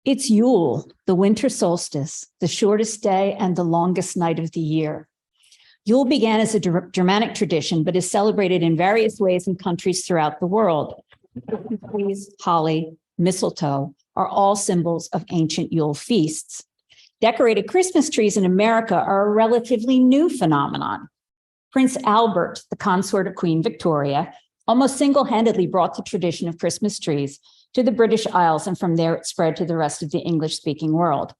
It's Yule, the winter solstice, the shortest day and the longest night of the year. Yule began as a Germanic tradition, but is celebrated in various ways in countries throughout the world. Trees, holly, mistletoe are all symbols of ancient Yule feasts. Decorated Christmas trees in America are a relatively new phenomenon. Prince Albert, the consort of Queen Victoria, almost single-handedly brought the tradition of Christmas trees to the British Isles, and from there it spread to the rest of the English-speaking world.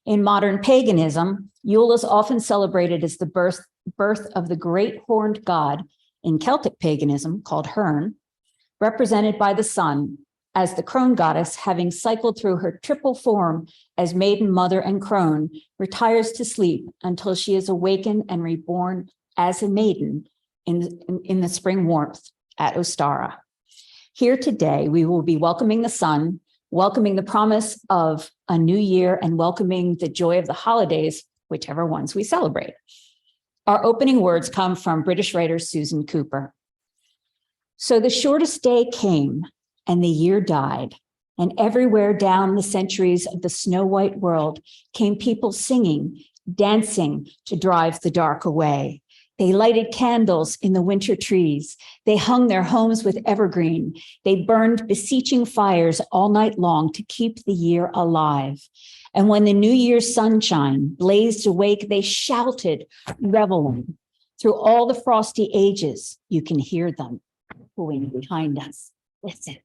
In modern paganism, Yule is often celebrated as the birth of the great horned god in Celtic paganism called Herne, represented by the sun, as the crone goddess, having cycled through her triple form as maiden, mother, and crone, retires to sleep until she is awakened and reborn as a maiden in the spring warmth at Ostara. Here today, we will be welcoming the sun, welcoming the promise of a new year, and welcoming the joy of the holidays, whichever ones we celebrate. Our opening words come from British writer Susan Cooper. So the shortest day came, and the year died, and everywhere down the centuries of the snow-white world came people singing, dancing to drive the dark away. They lighted candles in the winter trees. They hung their homes with evergreen. They burned beseeching fires all night long to keep the year alive. And when the New Year's sunshine blazed awake, they shouted, reveling. Through all the frosty ages, you can hear them echoing behind us. Listen.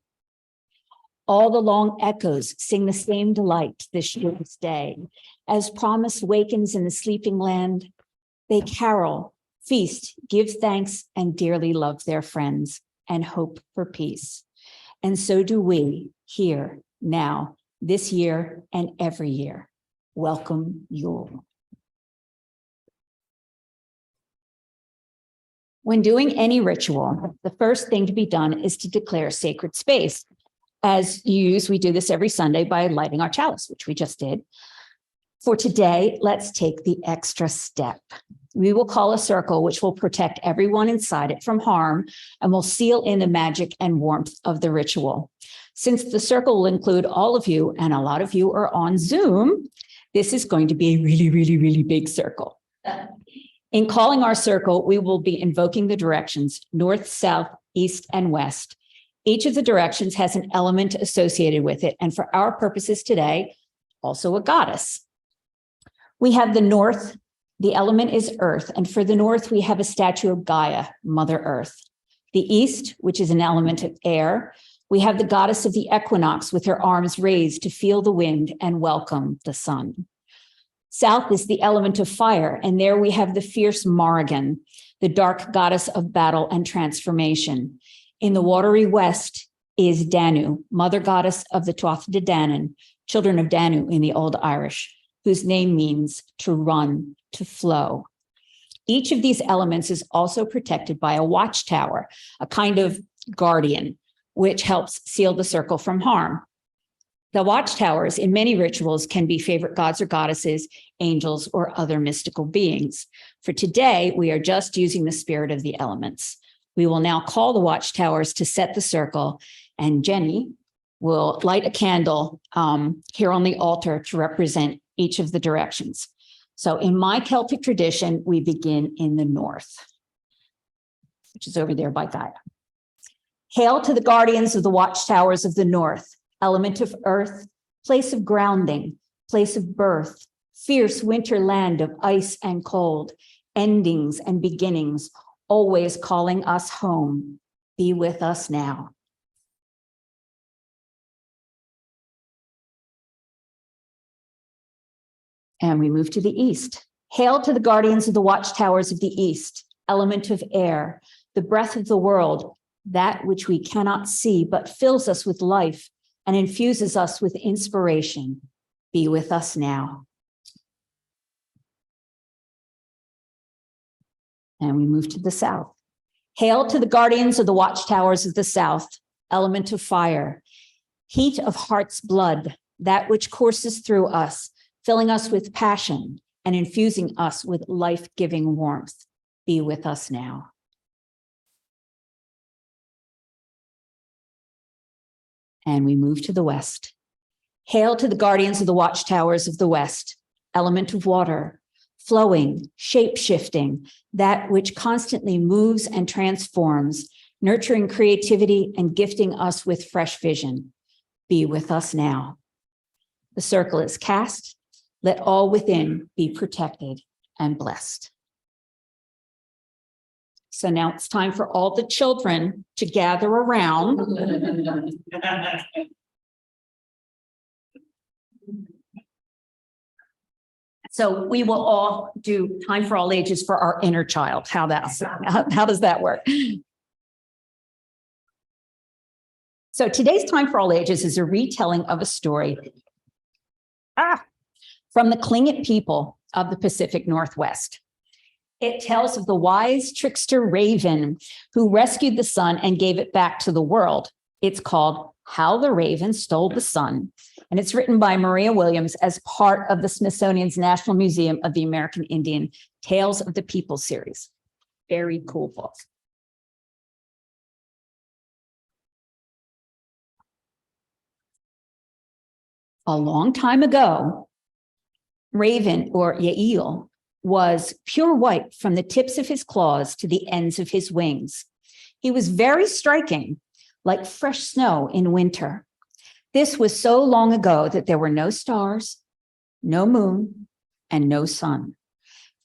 All the long echoes sing the same delight this shortest day. As promise wakens in the sleeping land, they carol, feast, give thanks, and dearly love their friends and hope for peace. And so do we here, now, this year, and every year. Welcome, Yule. When doing any ritual, the first thing to be done is to declare sacred space. As we do this every Sunday by lighting our chalice, which we just did. For today, let's take the extra step. We will call a circle which will protect everyone inside it from harm and will seal in the magic and warmth of the ritual. Since the circle will include all of you, and a lot of you are on Zoom, this is going to be a really, really, really big circle. In calling our circle, we will be invoking the directions north, south, east, and west. Each of the directions has an element associated with it, and for our purposes today, also a goddess. We have the north, the element is earth, and for the north, we have a statue of Gaia, Mother Earth. The east, which is an element of air, we have the goddess of the equinox with her arms raised to feel the wind and welcome the sun. South is the element of fire, and there we have the fierce Morrigan, the dark goddess of battle and transformation. In the watery west is Danu, mother goddess of the Tuatha De Danann, children of Danu in the Old Irish, whose name means to run, to flow. Each of these elements is also protected by a watchtower, a kind of guardian, which helps seal the circle from harm. The watchtowers in many rituals can be favorite gods or goddesses, angels, or other mystical beings. For today, we are just using the spirit of the elements. We will now call the watchtowers to set the circle, and Jenny will light a candle here on the altar to represent each of the directions. So in my Celtic tradition, we begin in the north, which is over there by Gaia. Hail to the guardians of the watchtowers of the north, element of earth, place of grounding, place of birth, fierce winter land of ice and cold, endings and beginnings, always calling us home. Be with us now. And we move to the east. Hail to the guardians of the watchtowers of the east, element of air, the breath of the world, that which we cannot see, but fills us with life and infuses us with inspiration. Be with us now. And we move to the south. Hail to the guardians of the watchtowers of the south, element of fire, heat of heart's blood, that which courses through us, filling us with passion and infusing us with life-giving warmth. Be with us now. And we move to the west. Hail to the guardians of the watchtowers of the West, element of water, flowing, shape-shifting, that which constantly moves and transforms, nurturing creativity and gifting us with fresh vision. Be with us now. The circle is cast. Let all within be protected and blessed. So now it's time for all the children to gather around. So we will all do time for all ages for our inner child. How does that work? So today's time for all ages is a retelling of a story from the Tlingit people of the Pacific Northwest. It tells of the wise trickster raven who rescued the sun and gave it back to the world. It's called How the Raven Stole the Sun, and it's written by Maria Williams as part of the Smithsonian's National Museum of the American Indian Tales of the People series. Very cool book. A long time ago, Raven, or Yule, was pure white from the tips of his claws to the ends of his wings. He was very striking, like fresh snow in winter. This was so long ago that there were no stars, no moon, and no sun.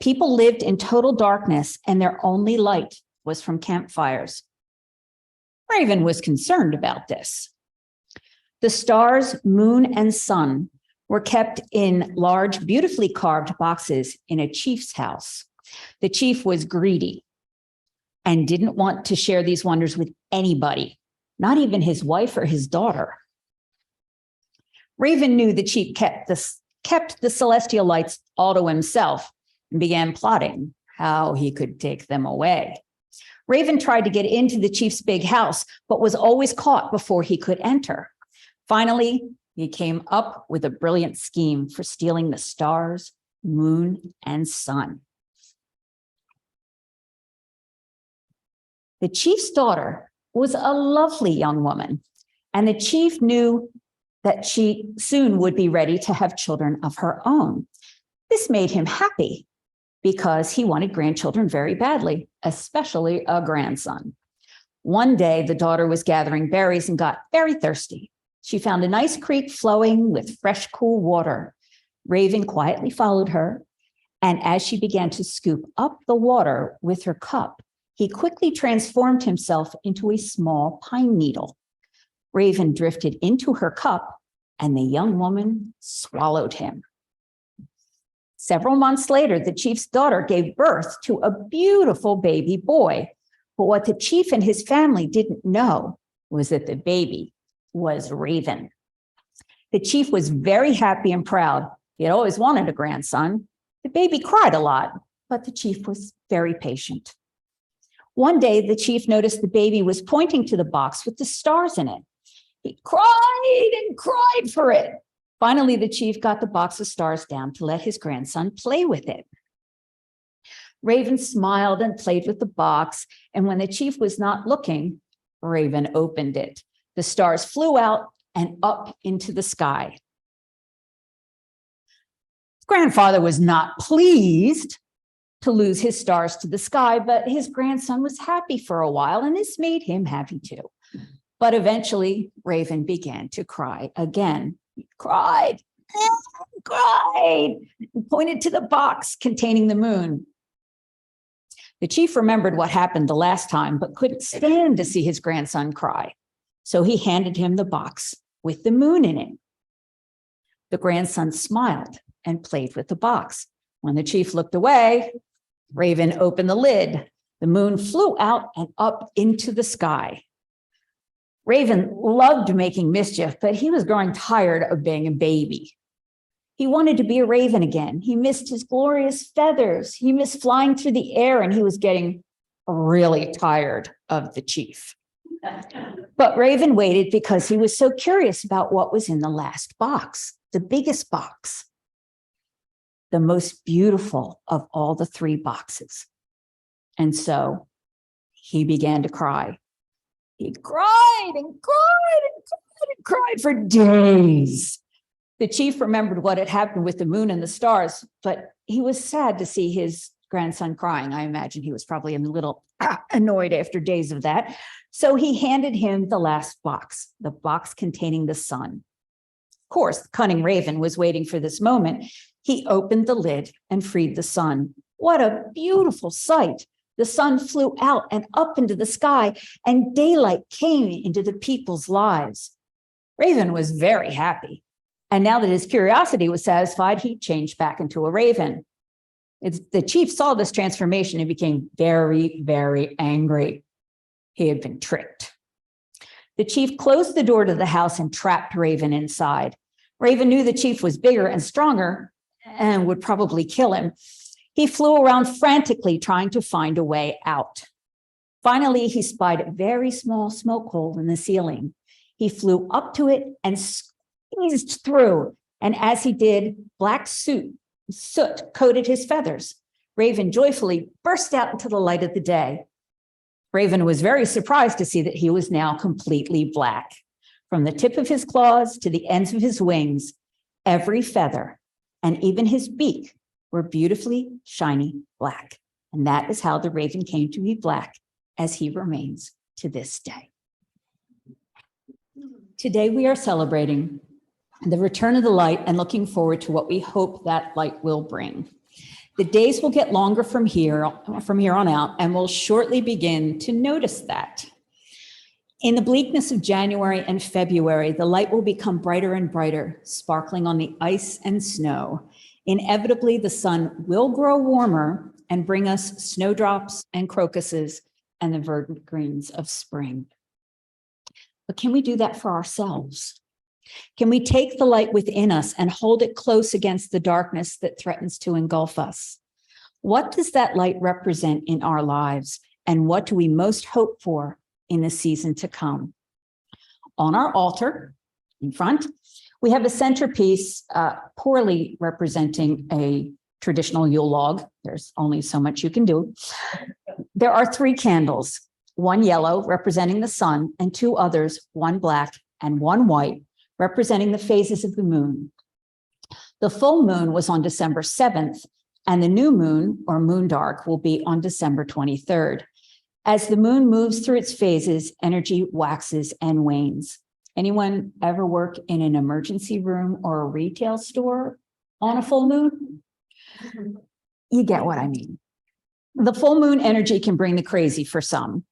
People lived in total darkness, and their only light was from campfires. Raven was concerned about this. The stars, moon, and sun were kept in large, beautifully carved boxes in a chief's house. The chief was greedy and didn't want to share these wonders with anybody, not even his wife or his daughter. Raven knew the chief kept the celestial lights all to himself and began plotting how he could take them away. Raven tried to get into the chief's big house, but was always caught before he could enter. Finally, he came up with a brilliant scheme for stealing the stars, moon, and sun. The chief's daughter was a lovely young woman, and the chief knew that she soon would be ready to have children of her own. This made him happy because he wanted grandchildren very badly, especially a grandson. One day, the daughter was gathering berries and got very thirsty. She found a nice creek flowing with fresh, cool water. Raven quietly followed her, and as she began to scoop up the water with her cup, he quickly transformed himself into a small pine needle. Raven drifted into her cup, and the young woman swallowed him. Several months later, the chief's daughter gave birth to a beautiful baby boy. But what the chief and his family didn't know was that the baby was Raven. The chief was very happy and proud. He had always wanted a grandson. The baby cried a lot, but the chief was very patient. One day, the chief noticed the baby was pointing to the box with the stars in it. He cried and cried for it. Finally, the chief got the box of stars down to let his grandson play with it. Raven smiled and played with the box, and when the chief was not looking, Raven opened it. The stars flew out and up into the sky. His grandfather was not pleased to lose his stars to the sky, but his grandson was happy for a while, and this made him happy too. But eventually, Raven began to cry again. He cried and cried and pointed to the box containing the moon. The chief remembered what happened the last time, but couldn't stand to see his grandson cry. So he handed him the box with the moon in it. The grandson smiled and played with the box. When the chief looked away, Raven opened the lid. The moon flew out and up into the sky. Raven loved making mischief, but he was growing tired of being a baby. He wanted to be a raven again. He missed his glorious feathers. He missed flying through the air, and he was getting really tired of the chief. But Raven waited because he was so curious about what was in the last box, the biggest box, the most beautiful of all the three boxes. And so he began to cry. He cried and cried and cried and cried for days. The chief remembered what had happened with the moon and the stars, but he was sad to see his grandson crying. I imagine he was probably a little annoyed after days of that. So he handed him the last box, the box containing the sun. Of course, the cunning raven was waiting for this moment. He opened the lid and freed the sun. What a beautiful sight. The sun flew out and up into the sky, and daylight came into the people's lives. Raven was very happy. And now that his curiosity was satisfied, he changed back into a raven. The chief saw this transformation and became very, very angry. He had been tricked. The chief closed the door to the house and trapped Raven inside. Raven knew the chief was bigger and stronger and would probably kill him. He flew around frantically trying to find a way out. Finally, he spied a very small smoke hole in the ceiling. He flew up to it and squeezed through. And as he did, black soot coated his feathers. Raven joyfully burst out into the light of the day. Raven was very surprised to see that he was now completely black. From the tip of his claws to the ends of his wings, every feather and even his beak were beautifully shiny black. And that is how the raven came to be black, as he remains to this day. Today we are celebrating the return of the light and looking forward to what we hope that light will bring. The days will get longer from here on out, and we'll shortly begin to notice that. In the bleakness of January and February, the light will become brighter and brighter, sparkling on the ice and snow. Inevitably, the sun will grow warmer and bring us snowdrops and crocuses and the verdant greens of spring. But can we do that for ourselves? Can we take the light within us and hold it close against the darkness that threatens to engulf us? What does that light represent in our lives? And what do we most hope for in the season to come? On our altar in front, we have a centerpiece poorly representing a traditional Yule log. There's only so much you can do. There are 3 candles, one yellow representing the sun and 2 others, one black and one white, representing the phases of the moon. The full moon was on December 7th, and the new moon, or moon dark, will be on December 23rd. As the moon moves through its phases, energy waxes and wanes. Anyone ever work in an emergency room or a retail store on a full moon? You get what I mean. The full moon energy can bring the crazy for some.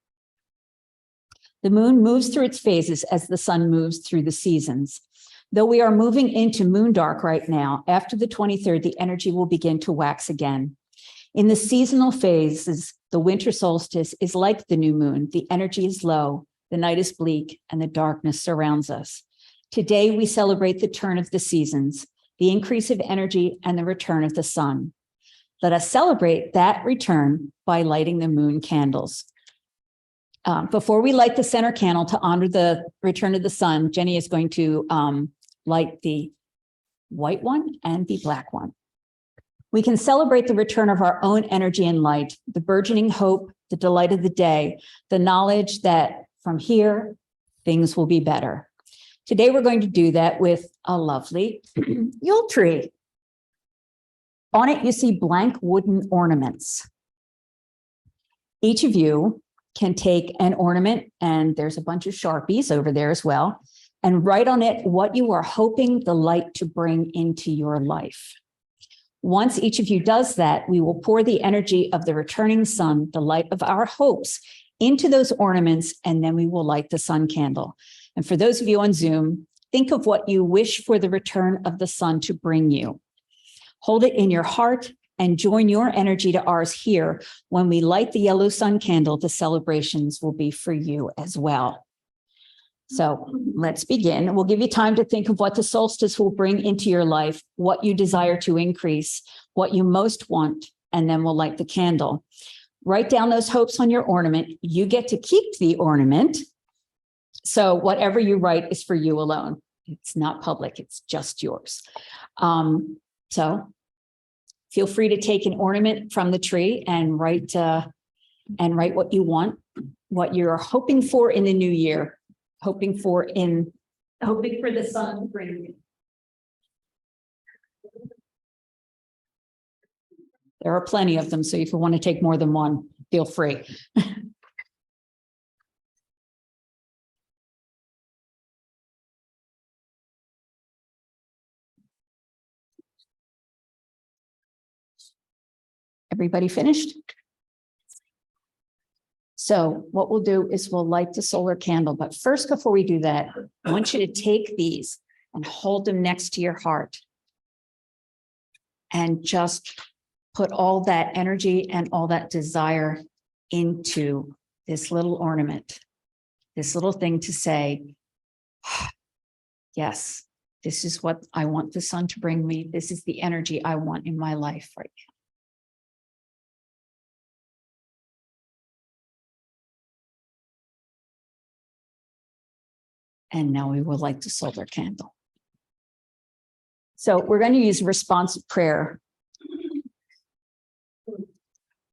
The moon moves through its phases as the sun moves through the seasons. Though we are moving into moon dark right now, after the 23rd, the energy will begin to wax again. In the seasonal phases, the winter solstice is like the new moon. The energy is low, the night is bleak, and the darkness surrounds us. Today, we celebrate the turn of the seasons, the increase of energy, and the return of the sun. Let us celebrate that return by lighting the moon candles. Before we light the center candle to honor the return of the sun, Jenny is going to light the white one and the black one. We can celebrate the return of our own energy and light, the burgeoning hope, the delight of the day, the knowledge that from here, things will be better. Today, we're going to do that with a lovely Yule tree. On it, you see blank wooden ornaments. Each of you can take an ornament, and there's a bunch of Sharpies over there as well, and write on it what you are hoping the light to bring into your life. Once each of you does that, we will pour the energy of the returning sun, the light of our hopes, into those ornaments, and then we will light the sun candle. And for those of you on Zoom, think of what you wish for the return of the sun to bring you. Hold it in your heart and join your energy to ours here. When we light the yellow sun candle, the celebrations will be for you as well. So let's begin. We'll give you time to think of what the solstice will bring into your life, what you desire to increase, what you most want, and then we'll light the candle. Write down those hopes on your ornament. You get to keep the ornament. So whatever you write is for you alone. It's not public, it's just yours. So feel free to take an ornament from the tree and write what you want, what you're hoping for in the new year, hoping for the sun to bring you. There are plenty of them, so if you want to take more than one, feel free. Everybody finished? So what we'll do is we'll light the solar candle. But first, before we do that, I want you to take these and hold them next to your heart. And just put all that energy and all that desire into this little ornament, this little thing to say, yes, this is what I want the sun to bring me. This is the energy I want in my life right now. And now we will light the solar candle. So we're going to use responsive prayer.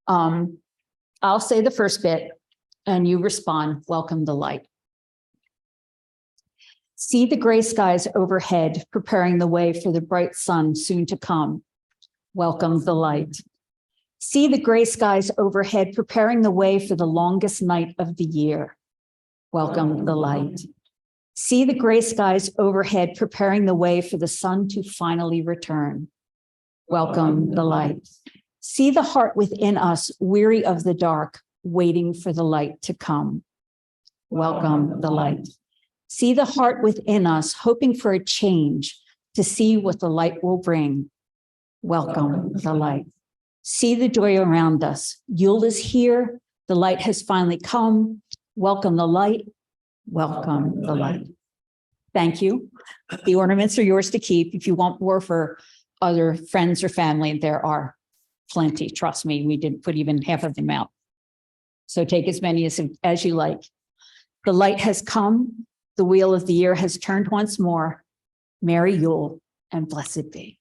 I'll say the first bit and you respond, welcome the light. See the gray skies overhead, preparing the way for the bright sun soon to come. Welcome the light. See the gray skies overhead, preparing the way for the longest night of the year. Welcome the light. See the gray skies overhead, preparing the way for the sun to finally return. Welcome the light. See the heart within us, weary of the dark, waiting for the light to come. Welcome the light. See the heart within us, hoping for a change, to see what the light will bring. Welcome the light. See the joy around us. Yule is here. The light has finally come. Welcome the light. Welcome the light. Thank you. The ornaments are yours to keep. If you want more for other friends or family, there are plenty. Trust me, we didn't put even half of them out. So take as many as you like. The light has come. The wheel of the year has turned once more. Merry Yule and blessed be.